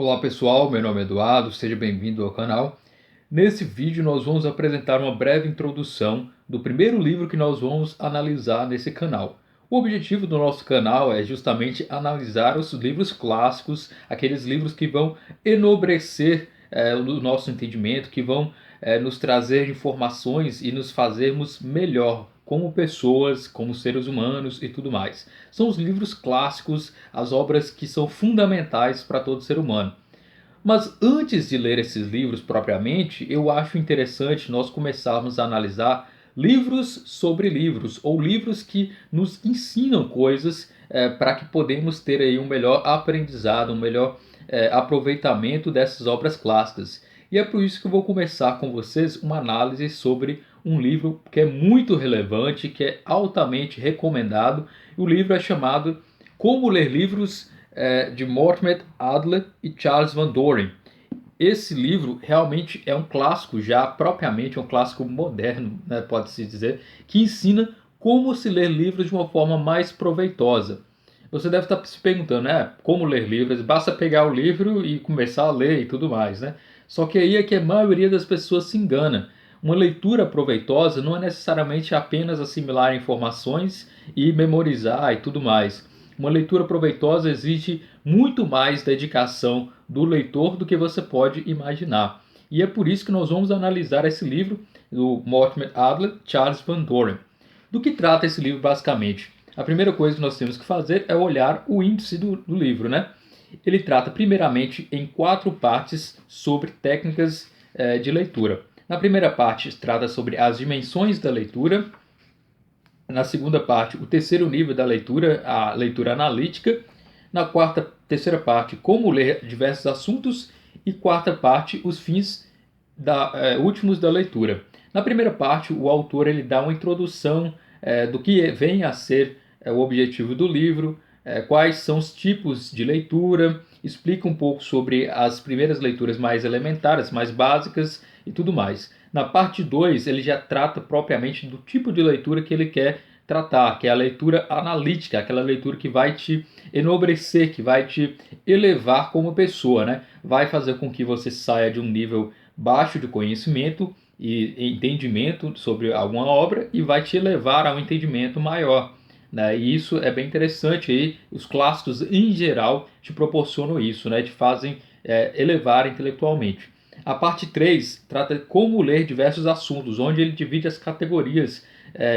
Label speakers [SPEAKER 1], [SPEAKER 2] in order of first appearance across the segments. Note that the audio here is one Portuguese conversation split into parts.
[SPEAKER 1] Olá pessoal, meu nome é Eduardo, seja bem-vindo ao canal. Nesse vídeo nós vamos apresentar uma breve introdução do primeiro livro que nós vamos analisar nesse canal. O objetivo do nosso canal é justamente analisar os livros clássicos, aqueles livros que vão enobrecer o nosso entendimento, que vão nos trazer informações e nos fazermos melhor como pessoas, como seres humanos e tudo mais. São os livros clássicos, as obras que são fundamentais para todo ser humano. Mas antes de ler esses livros propriamente, eu acho interessante nós começarmos a analisar livros sobre livros, ou livros que nos ensinam coisas para que podemos ter aí um melhor aprendizado, um melhor aproveitamento dessas obras clássicas. E é por isso que eu vou começar com vocês uma análise sobre um livro que é muito relevante, que é altamente recomendado. O livro é chamado Como Ler Livros, de Mortimer Adler e Charles Van Doren. Esse livro realmente é um clássico, já propriamente um clássico moderno, né, pode-se dizer, que ensina como se ler livros de uma forma mais proveitosa. Você deve estar se perguntando, né, como ler livros? Basta pegar o livro e começar a ler e tudo mais, né? Só que aí é que a maioria das pessoas se engana. Uma leitura proveitosa não é necessariamente apenas assimilar informações e memorizar e tudo mais. Uma leitura proveitosa exige muito mais dedicação do leitor do que você pode imaginar. E é por isso que nós vamos analisar esse livro do Mortimer Adler, Charles Van Doren. Do que trata esse livro basicamente? A primeira coisa que nós temos que fazer é olhar o índice do livro, né? Ele trata primeiramente em 4 partes sobre técnicas de leitura. Na primeira parte trata sobre as dimensões da leitura. Na segunda parte, o terceiro nível da leitura, a leitura analítica. Na terceira parte, como ler diversos assuntos. E quarta parte, os fins últimos da leitura. Na primeira parte, o autor ele dá uma introdução do que vem a ser o objetivo do livro, quais são os tipos de leitura, explica um pouco sobre as primeiras leituras mais elementares, mais básicas e tudo mais. Na parte 2, ele já trata propriamente do tipo de leitura que ele quer tratar, que é a leitura analítica, aquela leitura que vai te enobrecer, que vai te elevar como pessoa, né? Vai fazer com que você saia de um nível baixo de conhecimento e entendimento sobre alguma obra e vai te elevar a um entendimento maior, né? E isso é bem interessante, aí os clássicos em geral te proporcionam isso, né? Te fazem elevar intelectualmente. A parte 3 trata de como ler diversos assuntos, onde ele divide as categorias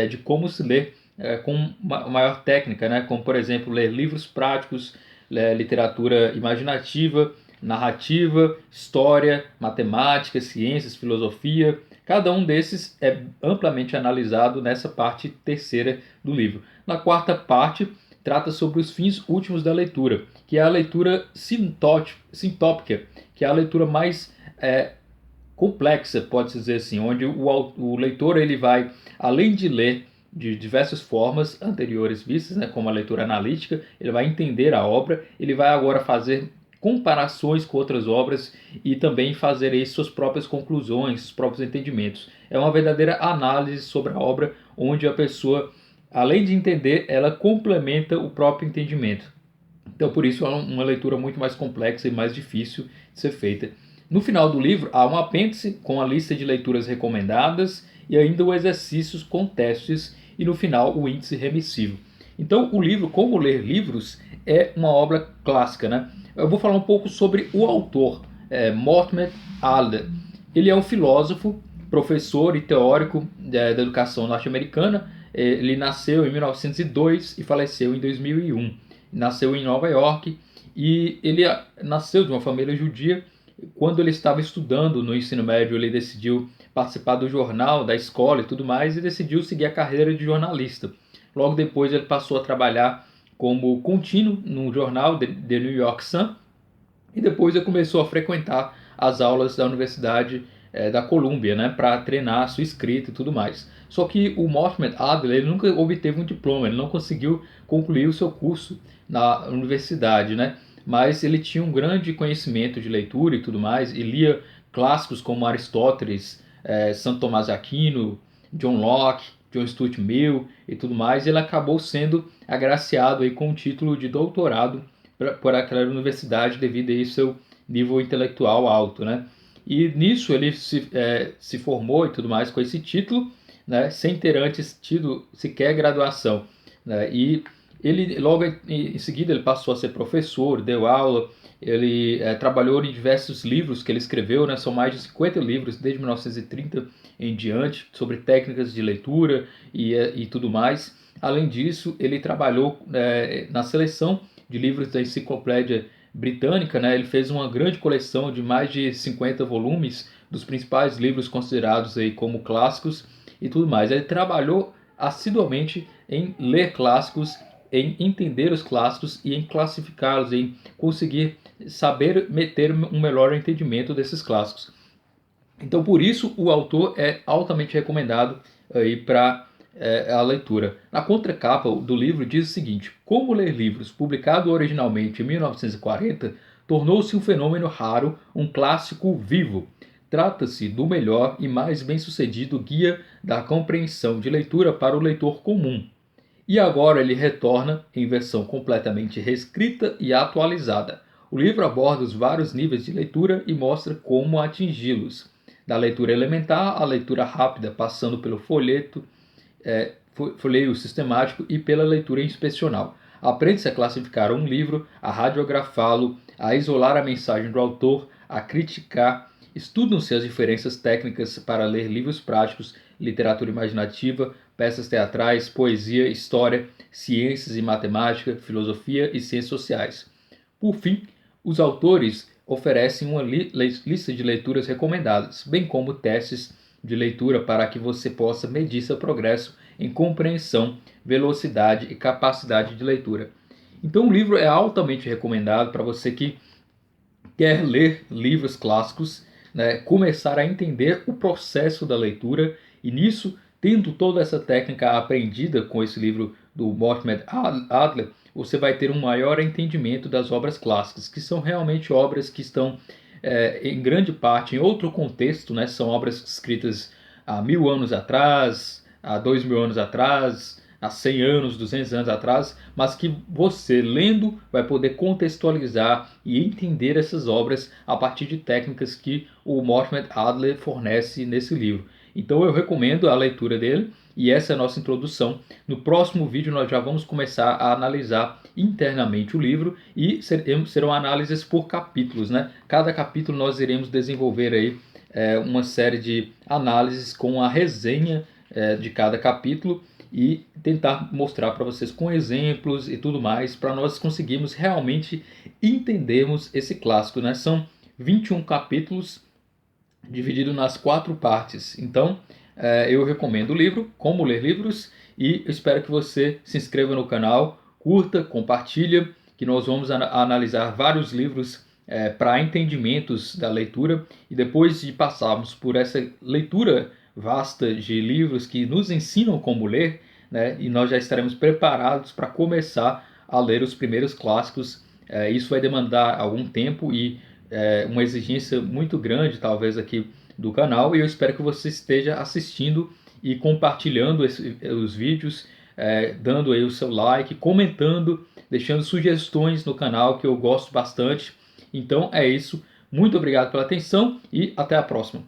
[SPEAKER 1] de como se ler com maior técnica, né? Como, por exemplo, ler livros práticos, literatura imaginativa, narrativa, história, matemática, ciências, filosofia. Cada um desses é amplamente analisado nessa parte terceira do livro. Na quarta parte, trata sobre os fins últimos da leitura, que é a leitura sintópica, que é a leitura mais complexa, pode-se dizer assim, onde o leitor ele vai, além de ler de diversas formas anteriores vistas, né, como a leitura analítica, ele vai entender a obra, ele vai agora fazer comparações com outras obras e também fazer aí suas próprias conclusões, seus próprios entendimentos. É uma verdadeira análise sobre a obra, onde a pessoa, além de entender, ela complementa o próprio entendimento. Então, por isso, é uma leitura muito mais complexa e mais difícil de ser feita. No final do livro, há um apêndice com a lista de leituras recomendadas e ainda os exercícios com testes e, no final, o índice remissivo. Então, o livro Como Ler Livros é uma obra clássica, né? Eu vou falar um pouco sobre o autor, Mortimer Adler. Ele é um filósofo, professor e teórico da educação norte-americana. Ele nasceu em 1902 e faleceu em 2001. Nasceu em Nova York e ele nasceu de uma família judia. Quando ele estava estudando no ensino médio, ele decidiu participar do jornal, da escola e tudo mais, e decidiu seguir a carreira de jornalista. Logo depois ele passou a trabalhar como contínuo no jornal The New York Sun, e depois ele começou a frequentar as aulas da Universidade da Colômbia, né, para treinar a sua escrita e tudo mais. Só que o Mortimer Adler ele nunca obteve um diploma, ele não conseguiu concluir o seu curso na universidade, né? Mas ele tinha um grande conhecimento de leitura e tudo mais, e lia clássicos como Aristóteles, Santo Tomás de Aquino, John Locke, John Stuart Mill e tudo mais, e ele acabou sendo agraciado aí com o título de doutorado por aquela universidade devido a seu nível intelectual alto, né? E nisso ele se formou e tudo mais com esse título, né, sem ter antes tido sequer graduação, né? E ele logo em seguida ele passou a ser professor, deu aula, ele trabalhou em diversos livros que ele escreveu, né? São mais de 50 livros desde 1930 em diante sobre técnicas de leitura e tudo mais. Além disso, ele trabalhou na seleção de livros da Enciclopédia Britânica, né? Ele fez uma grande coleção de mais de 50 volumes dos principais livros considerados aí como clássicos e tudo mais. Ele trabalhou assiduamente em ler clássicos, em entender os clássicos e em classificá-los, em conseguir saber ter um melhor entendimento desses clássicos. Então, por isso, o autor é altamente recomendado aí para a leitura. Na contracapa do livro diz o seguinte: Como ler livros, publicado originalmente em 1940, tornou-se um fenômeno raro, um clássico vivo. Trata-se do melhor e mais bem-sucedido guia da compreensão de leitura para o leitor comum. E agora ele retorna em versão completamente reescrita e atualizada. O livro aborda os vários níveis de leitura e mostra como atingi-los. Da leitura elementar à leitura rápida, passando pelo folheio sistemático e pela leitura inspecional. Aprende-se a classificar um livro, a radiografá-lo, a isolar a mensagem do autor, a criticar. Estudam-se as diferenças técnicas para ler livros práticos, literatura imaginativa, peças teatrais, poesia, história, ciências e matemática, filosofia e ciências sociais. Por fim, os autores oferecem uma lista de leituras recomendadas, bem como testes de leitura para que você possa medir seu progresso em compreensão, velocidade e capacidade de leitura. Então o livro é altamente recomendado para você que quer ler livros clássicos, né, começar a entender o processo da leitura e nisso, tendo toda essa técnica aprendida com esse livro do Mortimer Adler, você vai ter um maior entendimento das obras clássicas, que são realmente obras que estão em grande parte em outro contexto, né? São obras escritas há 1000 anos atrás, há 2000 anos atrás, há 100 anos, 200 anos atrás, mas que você, lendo, vai poder contextualizar e entender essas obras a partir de técnicas que o Mortimer Adler fornece nesse livro. Então eu recomendo a leitura dele e essa é a nossa introdução. No próximo vídeo nós já vamos começar a analisar internamente o livro e serão análises por capítulos, né? Cada capítulo nós iremos desenvolver aí uma série de análises com a resenha de cada capítulo e tentar mostrar para vocês com exemplos e tudo mais, para nós conseguirmos realmente entendermos esse clássico, né? São 21 capítulos dividido nas 4 partes. Então, eu recomendo o livro, Como Ler Livros, e espero que você se inscreva no canal, curta, compartilha, que nós vamos analisar vários livros para entendimentos da leitura, e depois de passarmos por essa leitura vasta de livros que nos ensinam como ler, né, e nós já estaremos preparados para começar a ler os primeiros clássicos. Isso vai demandar algum tempo e uma exigência muito grande, talvez, aqui do canal, e eu espero que você esteja assistindo e compartilhando os vídeos, dando aí o seu like, comentando, deixando sugestões no canal, que eu gosto bastante. Então é isso, muito obrigado pela atenção e até a próxima.